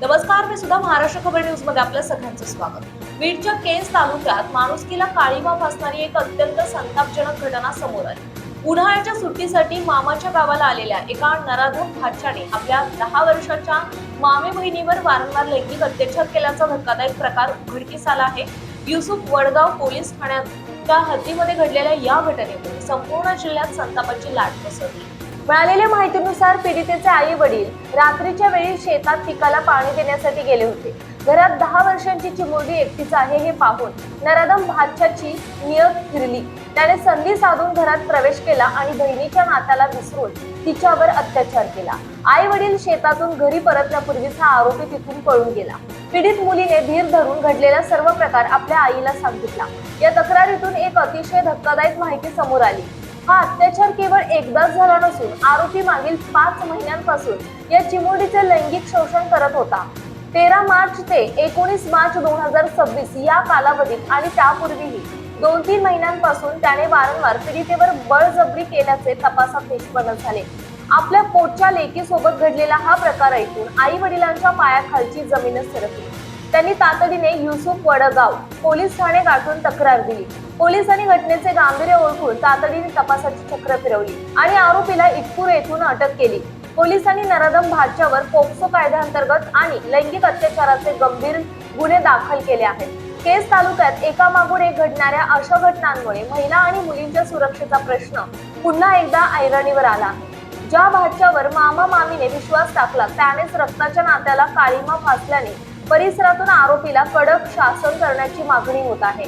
नमस्कार, मी सुद्धा महाराष्ट्र खबर न्यूज मध्ये आपल्या सगळ्यांचं स्वागत. बीडच्या केज तालुक्यात माणुसकीला काळीमा फासणारी एक अत्यंत संतापजनक घटना समोर आली. उन्हाळ्याच्या सुट्टीसाठी मामाच्या गावाला आलेल्या एका नराधम भाच्याने आपल्या 10 वर्षाच्या मामे बहिणीवर वारंवार लैंगिक अत्याचार केल्याचा धक्कादायक प्रकार उघडकीस आला आहे. युसुफ वडगाव पोलीस ठाण्याच्या हद्दीमध्ये घडलेल्या या घटनेमुळे संपूर्ण जिल्ह्यात संतापाची लाट पसरली. मिळालेल्या माहितीनुसार पीडितेचे आई वडील रात्रीच्या वेळी शेतात पिकाला पाणी देण्यासाठी गेले होते. घरात 10 वर्षांची चिमुरडी एकटीच आहे हे पाहून नराधम भाच्याची नियत फिरली. त्याने संधी साधून घरात प्रवेश केला आणि बहिणीच्या नात्याला विसरून तिच्यावर अत्याचार केला. आई वडील शेतातून घरी परतण्यापूर्वीच हा आरोपी तिथून पळून गेला. पीडित मुलीने धीर धरून घडलेला सर्व प्रकार आपल्या आईला सांगितला. या तक्रारीतून एक अतिशय धक्कादायक माहिती समोर आली. हा अत्याचार केवळ एकदाच झाला नसून आरोपी मागील 5 महिन्यांपासून या चिमुरडीचे लैंगिक शोषण करत होता. 13 मार्च ते 19 मार्च 2026 या कालावधीत आणि त्यापूर्वीही 2-3 महिन्यांपासून त्याने वारंवार पीडितेवर बळजबरी केल्याचे तपासात निष्पन्न झाले. आपल्या पोटच्या लेकीसोबत घडलेला हा प्रकार ऐकून आई वडिलांच्या पायाखालची जमीनच सरकली. त्यांनी तातडीने युसुफ वडगाव पोलीस ठाणे गाठून तक्रार दिली. पोलिसांनी घटनेचे गांभीर्य ओळखून तातडीने तपासाची चक्र फिरवली आणि आरोपीला इटपूर येथून अटक केली. पोलिसांनी नराधम भाच्यावर पोक्सो कायद्याअंतर्गत आणि लैंगिक अत्याचाराचे गंभीर गुन्हे दाखल केले आहेत. केज तालुक्यात एकामागून एक घडणाऱ्या अशा घटनांमुळे महिला आणि मुलींच्या सुरक्षेचा प्रश्न पुन्हा एकदा ऐरणीवर आला आहे. ज्या भाच्यावर मामा मामीने विश्वास टाकला त्यानेच रक्ताच्या नात्याला काळीमा फासल्याने परिसरातून आरोपीला कडक शासन करण्याची मागणी होत आहे.